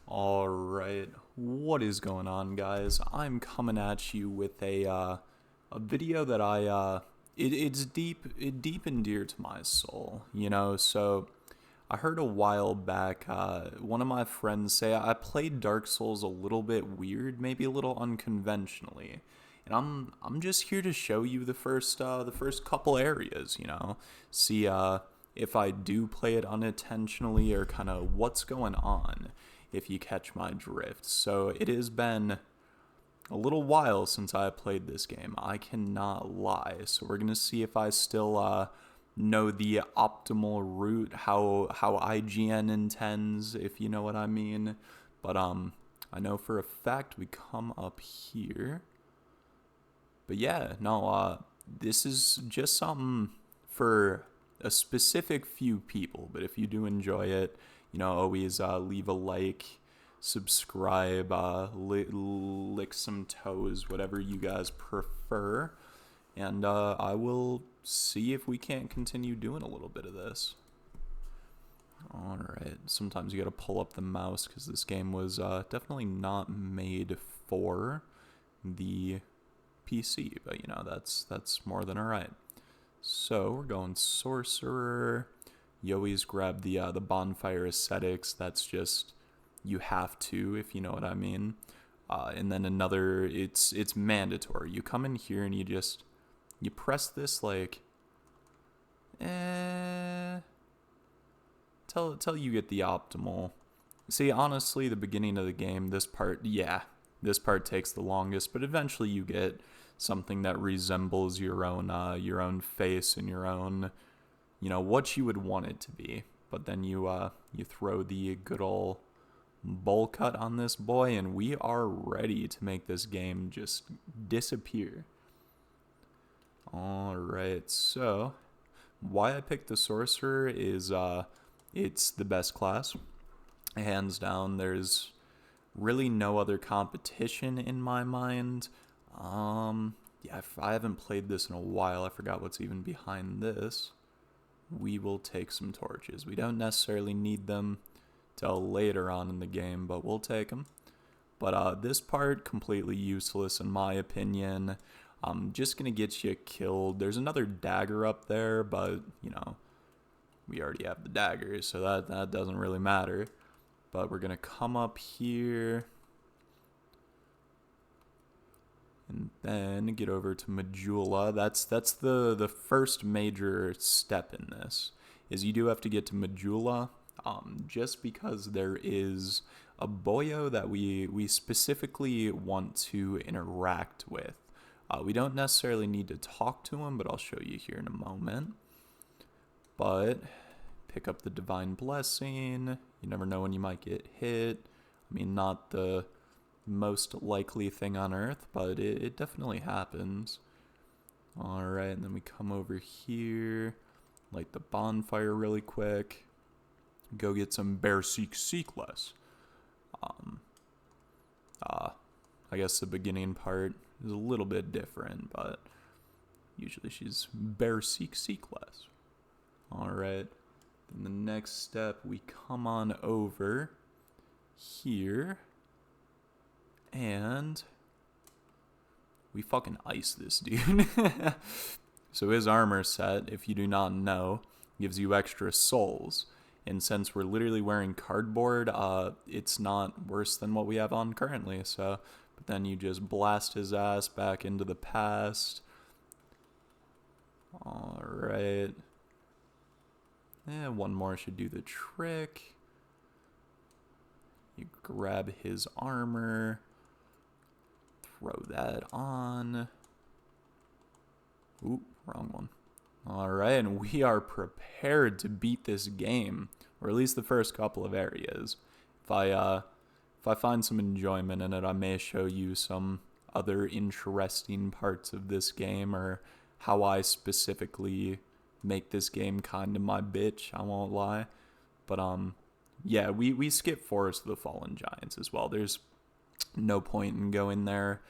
Alright, what is going on, guys? I'm coming at you with a video that it's deep and dear to my soul, so I heard a while back, one of my friends say I played Dark Souls a little bit weird, maybe a little unconventionally. And I'm just here to show you the first couple areas, see if I do play it unintentionally or kind of what's going on, if you catch my drift. So it has been a little while since I played this game. I cannot lie. So we're gonna see if I still know the optimal route, how IGN intends, if you know what I mean. But I know for a fact we come up here. But yeah, no, this is just something for a specific few people. But if you do enjoy it, always leave a like, subscribe, lick some toes, whatever you guys prefer. And I will see if we can't continue doing a little bit of this. Alright, sometimes you gotta pull up the mouse because this game was definitely not made for the PC, but that's more than alright. So we're going sorcerer. You always grab the bonfire ascetics. That's just you have to, if you know what I mean. And then another, it's mandatory. You come in here and you press this like, till you get the optimal. See, honestly, the beginning of the game, this part takes the longest, but eventually you get something that resembles your own face and your own, what you would want it to be. But then you throw the good old bowl cut on this boy, and we are ready to make this game just disappear. Alright, so why I picked the sorcerer is it's the best class. Hands down, there's really no other competition in my mind. Yeah, I haven't played this in a while. I forgot what's even behind this. We will take some torches. We don't necessarily need them till later on in the game, but we'll take them. But this part, completely useless in my opinion. Just gonna get you killed. There's another dagger up there, but, we already have the dagger, so that doesn't really matter. But we're gonna come up here and then get over to Majula. That's the first major step in this, is you do have to get to Majula, just because there is a boyo that we specifically want to interact with. We don't necessarily need to talk to him, but I'll show you here in a moment. But pick up the Divine Blessing. You never know when you might get hit. I mean, not the most likely thing on earth, but it definitely happens. Alright, and then we come over here, light the bonfire really quick, go get some Bear Seek less. I guess the beginning part is a little bit different, but usually she's Bear Seek less. Alright, then the next step, we come on over here, and we fucking ice this dude. So his armor set, if you do not know, gives you extra souls. And since we're literally wearing cardboard, it's not worse than what we have on currently. So, but then you just blast his ass back into the past. Alright. One more should do the trick. You grab his armor. Throw that on. Oop, wrong one. Alright, and we are prepared to beat this game, or at least the first couple of areas. If I find some enjoyment in it, I may show you some other interesting parts of this game, or how I specifically make this game kind of my bitch, I won't lie. But yeah, we skip Forest of the Fallen Giants as well. There's no point in going there.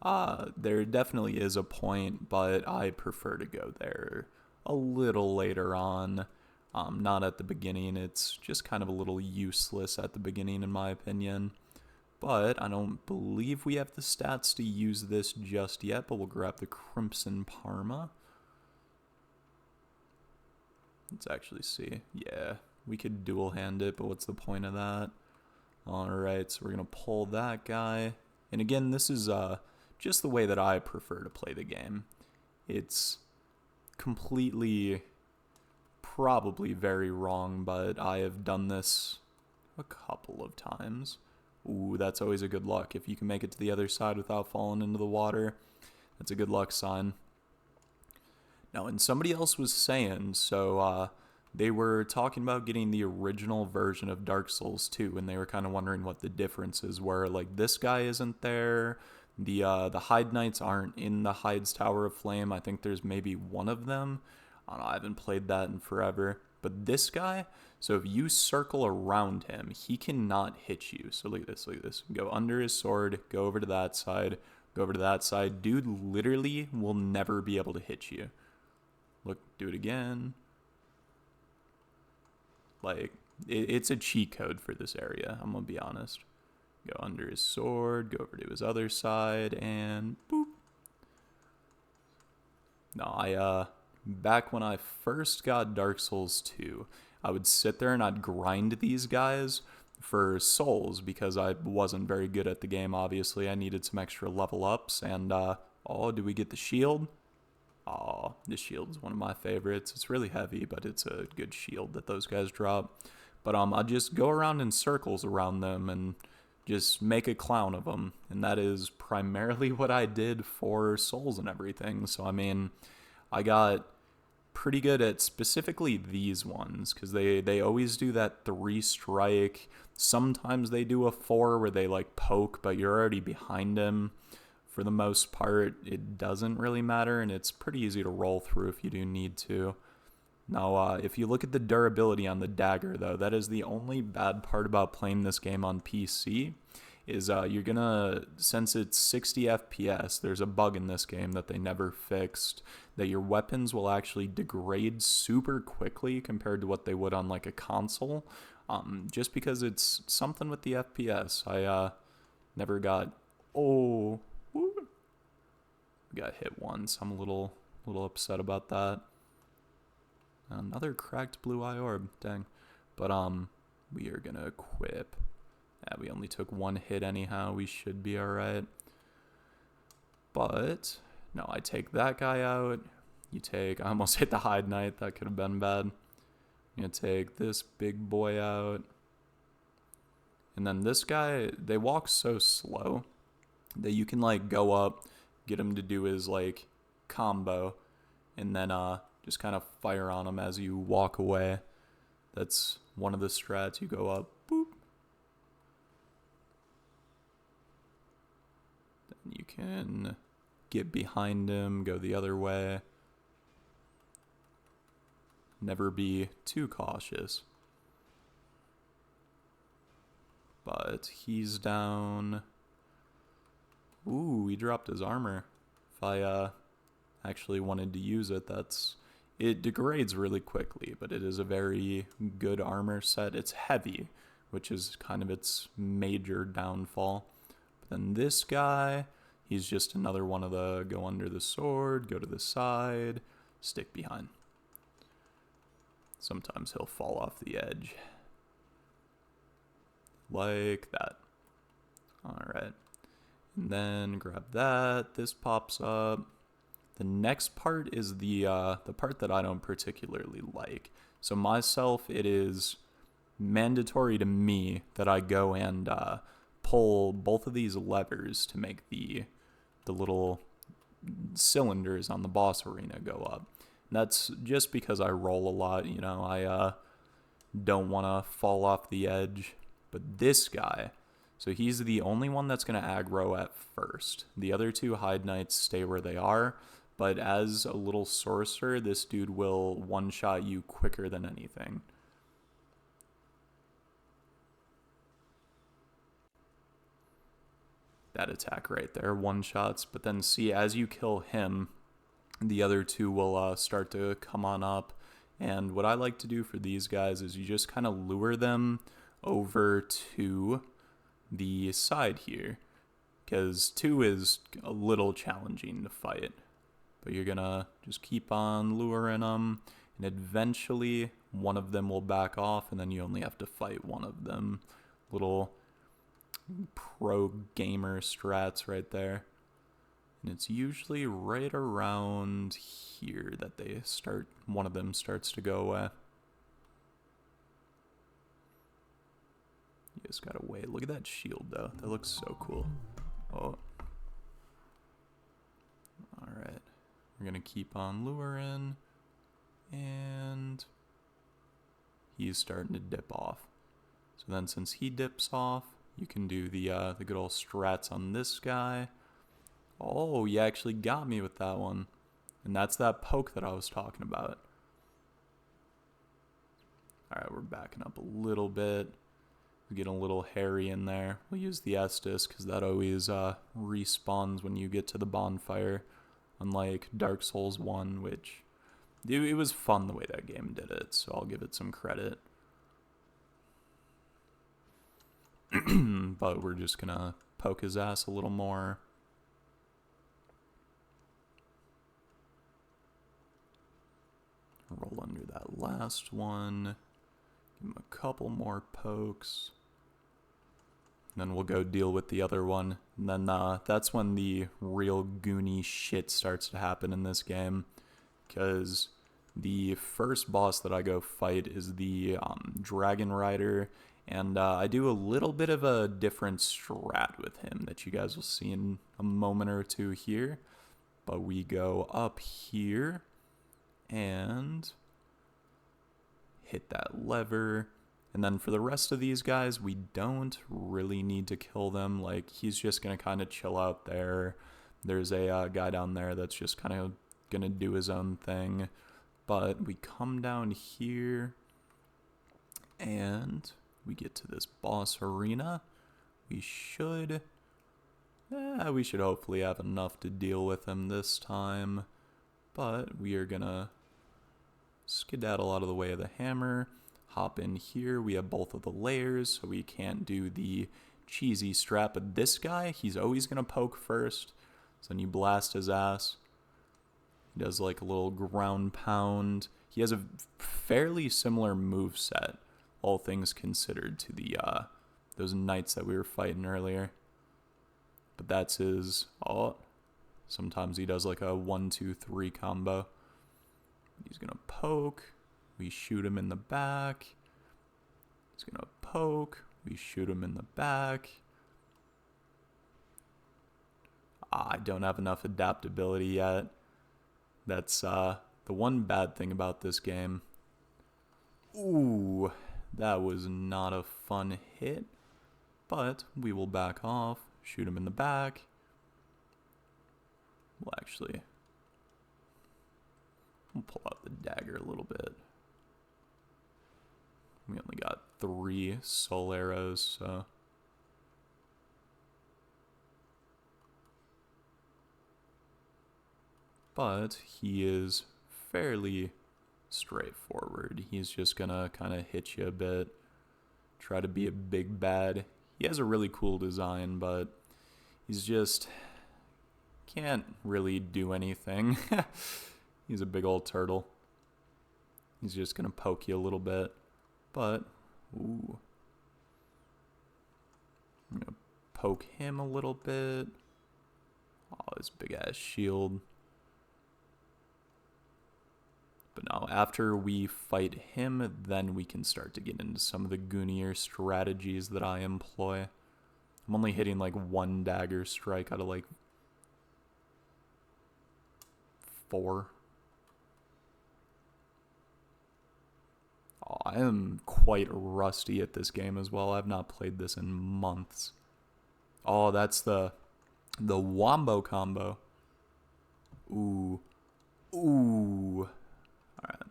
There definitely is a point, but I prefer to go there a little later on. Not at the beginning. It's just kind of a little useless at the beginning, in my opinion. But I don't believe we have the stats to use this just yet, but we'll grab the Crimson Parma. Let's actually see. Yeah, we could dual hand it, but what's the point of that? Alright, so we're going to pull that guy. And again, this is just the way that I prefer to play the game. It's completely, probably very wrong, but I have done this a couple of times. Ooh, that's always a good luck. If you can make it to the other side without falling into the water, that's a good luck sign. Now, and somebody else was saying, so they were talking about getting the original version of Dark Souls 2, and they were kind of wondering what the differences were. Like, this guy isn't there. The Hyde Knights aren't in the Hyde's Tower of Flame. I think there's maybe one of them. I don't know, I haven't played that in forever. But this guy, so if you circle around him, he cannot hit you. So look at this, look at this. Go under his sword, go over to that side, go over to that side. Dude literally will never be able to hit you. Look, do it again. Like, it's a cheat code for this area, I'm gonna be honest. Go under his sword, go over to his other side, and boop. No, back when I first got Dark Souls 2, I would sit there and I'd grind these guys for souls because I wasn't very good at the game, obviously. I needed some extra level ups, and, oh, did we get the shield? Oh, this shield's one of my favorites. It's really heavy, but it's a good shield that those guys drop. But I just go around in circles around them and just make a clown of them. And that is primarily what I did for souls and everything. So, I mean, I got pretty good at specifically these ones because they always do that 3-strike. Sometimes they do a 4 where they, like, poke, but you're already behind him. For the most part, it doesn't really matter, and it's pretty easy to roll through if you do need to. Now, if you look at the durability on the dagger, though, that is the only bad part about playing this game on PC, is you're gonna, since it's 60 FPS, there's a bug in this game that they never fixed, that your weapons will actually degrade super quickly compared to what they would on, like, a console, just because it's something with the FPS. I never got... Oh... Got hit once. I'm a little upset about that. Another cracked blue eye orb. Dang. But we are gonna equip. Yeah, we only took one hit anyhow. We should be alright. But no, I take that guy out. You take... I almost hit the Hyde Knight. That could have been bad. I'm gonna take this big boy out. And then this guy, they walk so slow that you can, like, go up, get him to do his, like, combo, and then just kind of fire on him as you walk away. That's one of the strats. You go up, boop. Then you can get behind him, go the other way. Never be too cautious. But he's down. Ooh, he dropped his armor. If I actually wanted to use it, it degrades really quickly, but it is a very good armor set. It's heavy, which is kind of its major downfall. But then this guy, he's just another one of the go under the sword, go to the side, stick behind. Sometimes he'll fall off the edge. Like that. Alright. And then grab that. This pops up. The next part is the part that I don't particularly like. So myself, it is mandatory to me that I go and pull both of these levers to make the little cylinders on the boss arena go up. And that's just because I roll a lot, you know. I don't want to fall off the edge. But this guy, so he's the only one that's going to aggro at first. The other two Hyde Knights stay where they are, but as a little sorcerer, this dude will one-shot you quicker than anything. That attack right there, one-shots, but then see, as you kill him, the other two will start to come on up And what I like to do for these guys is you just kind of lure them over to the side here, because 2 is a little challenging to fight. But you're gonna just keep on luring them, and eventually one of them will back off, and then you only have to fight one of them. Little pro gamer strats right there. And it's usually right around here that one of them starts to go away. You just gotta wait. Look at that shield though. That looks so cool. Oh. Alright. We're gonna keep on luring. And he's starting to dip off. So then since he dips off, you can do the good old strats on this guy. Oh, you actually got me with that one. And that's that poke that I was talking about. Alright, we're backing up a little bit. We're getting a little hairy in there. We'll use the Estus, because that always respawns when you get to the bonfire. Unlike Dark Souls 1, which... it was fun the way that game did it, so I'll give it some credit. But we're just gonna poke his ass a little more. Roll under that last one. Give him a couple more pokes. And then we'll go deal with the other one. And then that's when the real goony shit starts to happen in this game. Because the first boss that I go fight is the Dragon Rider. And I do a little bit of a different strat with him that you guys will see in a moment or two here. But we go up here and hit that lever. And then for the rest of these guys, we don't really need to kill them. Like, he's just going to kind of chill out there. There's a guy down there that's just kind of going to do his own thing. But we come down here and we get to this boss arena. We should hopefully have enough to deal with him this time. But we are going to skedaddle out of the way of the hammer. Hop in here. We have both of the layers, so we can't do the cheesy strat. But this guy, he's always going to poke first. So then you blast his ass. He does like a little ground pound. He has a fairly similar moveset, all things considered, to the those knights that we were fighting earlier. But that's his... oh, sometimes he does like a 1-2-3 combo. He's going to poke. We shoot him in the back. He's going to poke. We shoot him in the back. I don't have enough adaptability yet. That's the one bad thing about this game. Ooh, that was not a fun hit. But we will back off. Shoot him in the back. We'll pull out the dagger a little bit. We only got 3 soul arrows, so... but he is fairly straightforward. He's just gonna kind of hit you a bit, try to be a big bad. He has a really cool design, but he's just can't really do anything. He's a big old turtle. He's just gonna poke you a little bit, but ooh, I'm gonna poke him a little bit. Oh, his big ass shield. But now, after we fight him, then we can start to get into some of the goonier strategies that I employ. I'm only hitting like 1 dagger strike out of like 4. Oh, I am quite rusty at this game as well. I've not played this in months. Oh, that's the wombo combo. Ooh. Ooh. Alright.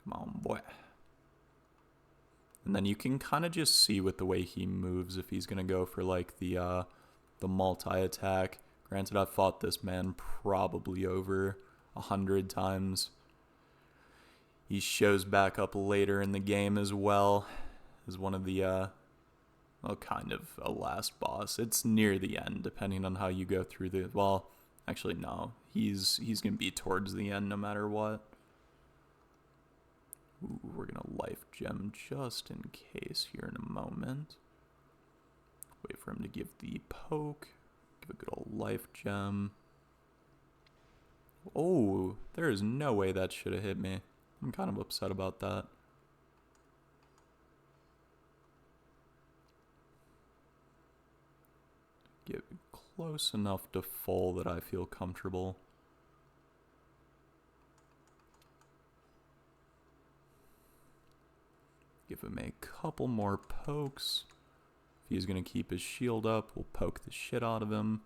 Come on, boy. And then you can kind of just see with the way he moves if he's going to go for like the multi-attack. Granted, I've fought this man probably over 100 times. He shows back up later in the game as well as one of the, well, kind of a last boss. It's near the end, depending on how you go through the, well, actually, no. He's going to be towards the end no matter what. Ooh, we're going to life gem just in case here in a moment. Wait for him to give the poke. Give a good old life gem. Oh, there is no way that should have hit me. I'm kind of upset about that. Get close enough to full that I feel comfortable. Give him a couple more pokes. If he's going to keep his shield up, we'll poke the shit out of him.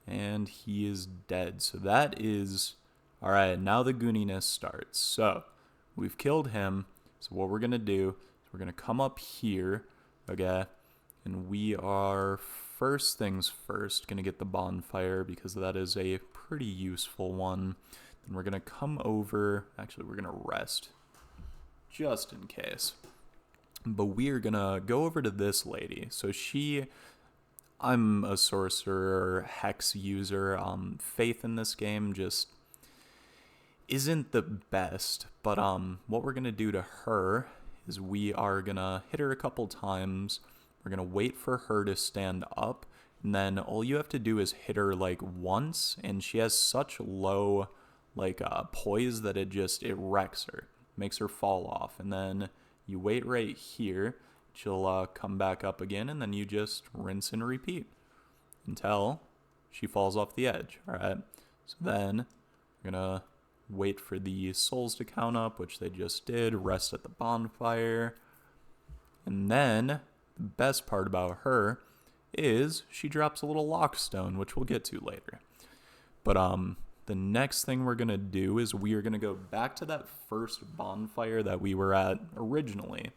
And he is dead. So that is... Alright, now the gooniness starts. So, we've killed him. So what we're going to do is we're going to come up here. Okay? And we are, first things first, going to get the bonfire because that is a pretty useful one. Then we're going to come over. Actually, we're going to rest. Just in case. But we are going to go over to this lady. So she... I'm a sorcerer, hex user. Faith in this game just isn't the best. But what we're gonna do to her is we are gonna hit her a couple times. We're gonna wait for her to stand up, and then all you have to do is hit her like once, and she has such low like poise that it wrecks her, makes her fall off, and then you wait right here. She'll come back up again, and then you just rinse and repeat until she falls off the edge. Alright, so then we're gonna wait for the souls to count up, which they just did, rest at the bonfire, and then the best part about her is she drops a little lockstone, which we'll get to later. But the next thing we're gonna do is we are gonna go back to that first bonfire that we were at originally.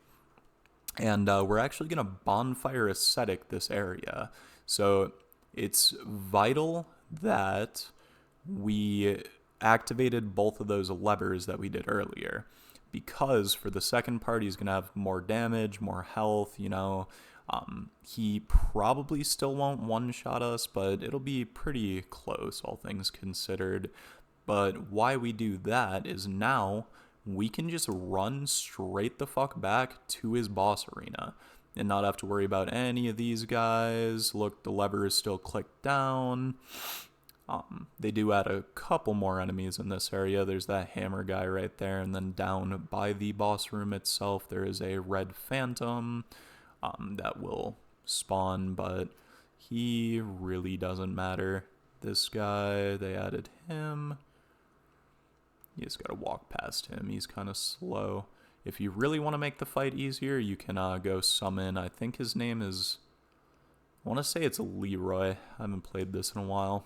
And we're actually going to bonfire ascetic this area. So it's vital that we activated both of those levers that we did earlier. Because for the second part, he's going to have more damage, more health, you know. He probably still won't one-shot us, but it'll be pretty close, all things considered. But why we do that is now... we can just run straight the fuck back to his boss arena and not have to worry about any of these guys. Look, the lever is still clicked down. They do add a couple more enemies in this area. There's that hammer guy right there, and then down by the boss room itself, there is a red phantom that will spawn, but he really doesn't matter. This guy, they added him. You just gotta walk past him. He's kind of slow. If you really want to make the fight easier, you can go summon. I think his name is... I want to say it's Leroy. I haven't played this in a while.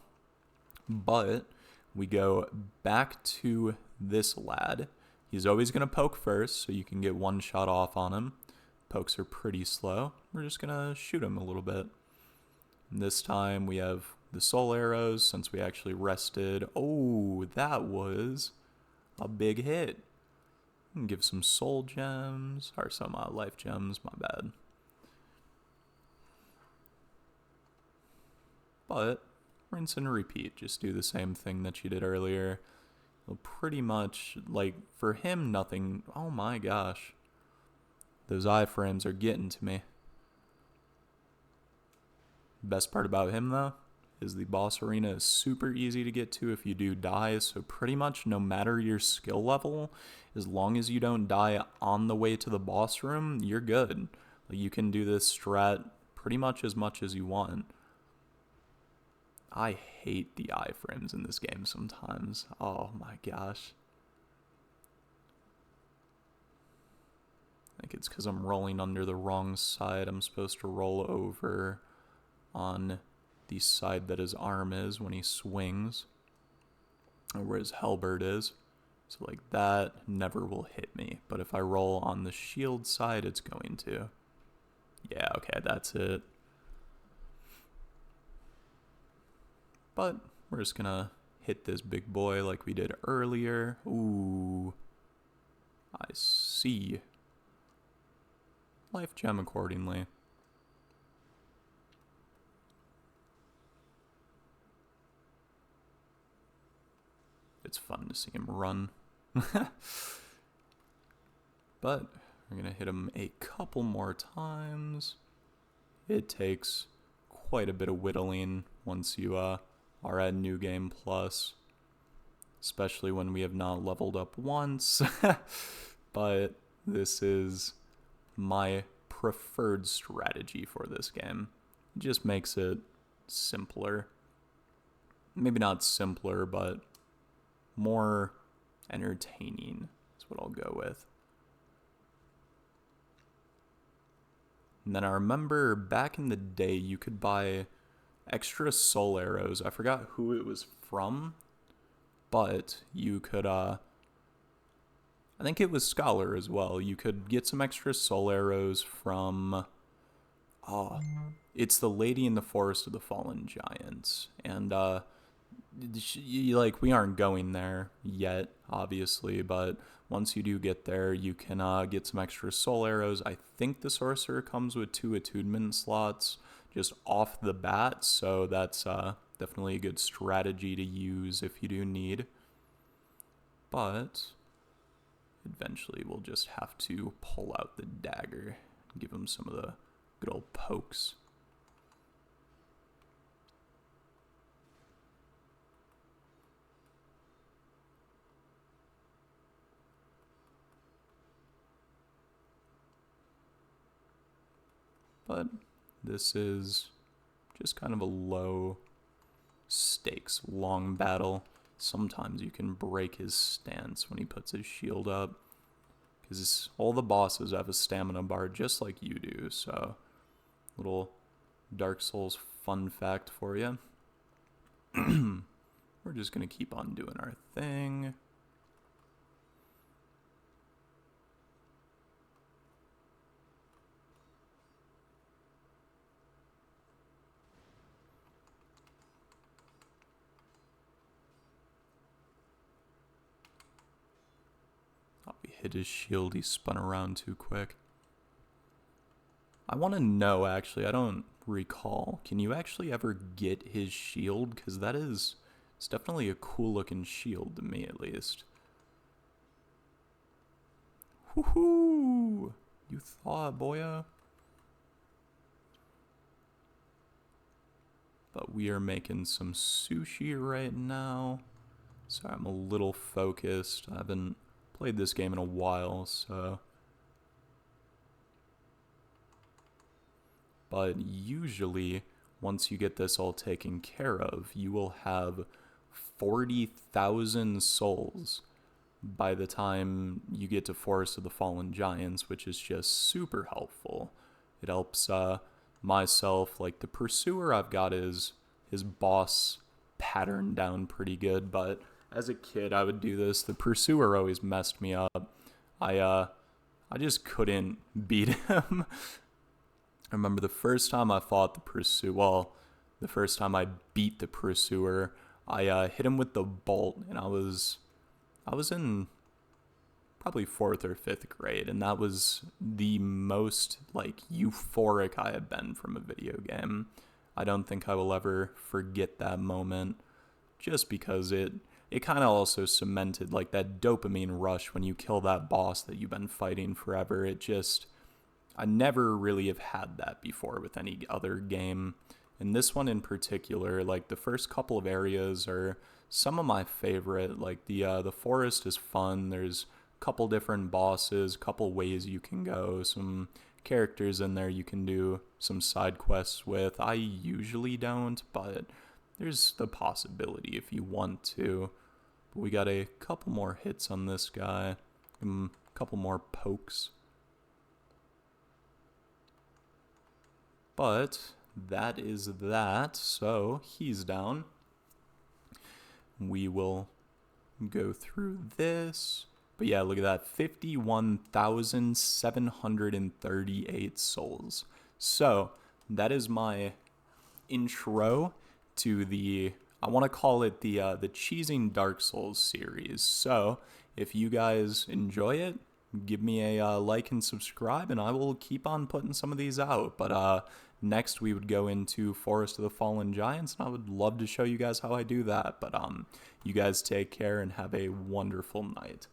But we go back to this lad. He's always going to poke first, so you can get one shot off on him. Pokes are pretty slow. We're just going to shoot him a little bit. And this time we have the soul arrows, since we actually rested. Oh, that was... a big hit. Give some soul gems, or some life gems, my bad. But, rinse and repeat. Just do the same thing that you did earlier. Well, pretty much, like, for him, nothing... oh my gosh. Those iframes are getting to me. Best part about him, though, is the boss arena is super easy to get to if you do die, so pretty much no matter your skill level, as long as you don't die on the way to the boss room, you're good. Like, you can do this strat pretty much as you want. I hate the iframes in this game sometimes. Oh my gosh. I think it's because I'm rolling under the wrong side. I'm supposed to roll over on the side that his arm is when he swings, or where his halberd is. So like that never will hit me. But if I roll on the shield side, it's going to. Yeah, okay, that's it. But we're just gonna hit this big boy like we did earlier. Ooh. I see. Life gem accordingly. It's fun to see him run. But we're gonna hit him a couple more times. It takes quite a bit of whittling once you are at New Game Plus, especially when we have not leveled up once. But this is my preferred strategy for this game. It just makes it simpler. Maybe not simpler, but more entertaining is what I'll go with. And then I remember back in the day you could buy extra soul arrows. I forgot who it was from, but you could I think it was Scholar as well. You could get some extra soul arrows from it's the Lady in the Forest of the Fallen Giants. And we aren't going there yet, obviously, but once you do get there, you can get some extra soul arrows. I think the sorcerer comes with 2 attunement slots just off the bat, so that's definitely a good strategy to use if you do need. But eventually we'll just have to pull out the dagger and give him some of the good old pokes. But this is just kind of a low stakes, long battle. Sometimes you can break his stance when he puts his shield up, because all the bosses have a stamina bar just like you do. So, little Dark Souls fun fact for you. We're just going to keep on doing our thing. We hit his shield, he spun around too quick. I want to know, actually, I don't recall. Can you actually ever get his shield? Because it's definitely a cool looking shield to me, at least. Woohoo! You thought, boya? But we are making some sushi right now. So I'm a little focused. I haven't played this game in a while, so. But usually, once you get this all taken care of, you will have 40,000 souls by the time you get to Forest of the Fallen Giants, which is just super helpful. It helps myself, like the Pursuer I've got his boss pattern down pretty good, but as a kid I would do this. The Pursuer always messed me up. I just couldn't beat him. I remember the first time I fought the Pursuer, the first time I beat the Pursuer, I hit him with the bolt, and I was in probably 4th or 5th grade, and that was the most, euphoric I have been from a video game. I don't think I will ever forget that moment, just because it kind of also cemented, that dopamine rush when you kill that boss that you've been fighting forever. I never really have had that before with any other game. And this one in particular, the first couple of areas are some of my favorite. The forest is fun. There's a couple different bosses, couple ways you can go, some characters in there you can do some side quests with. I usually don't, but there's the possibility if you want to. But we got a couple more hits on this guy, a couple more pokes. But that is that, so he's down. We will go through this. But yeah, look at that, 51,738 souls. So that is my intro to the I want to call it the Cheesing Dark Souls series. So if you guys enjoy it, give me a like and subscribe, and I will keep on putting some of these out. But next we would go into Forest of the Fallen Giants, and I would love to show you guys how I do that. But you guys take care and have a wonderful night.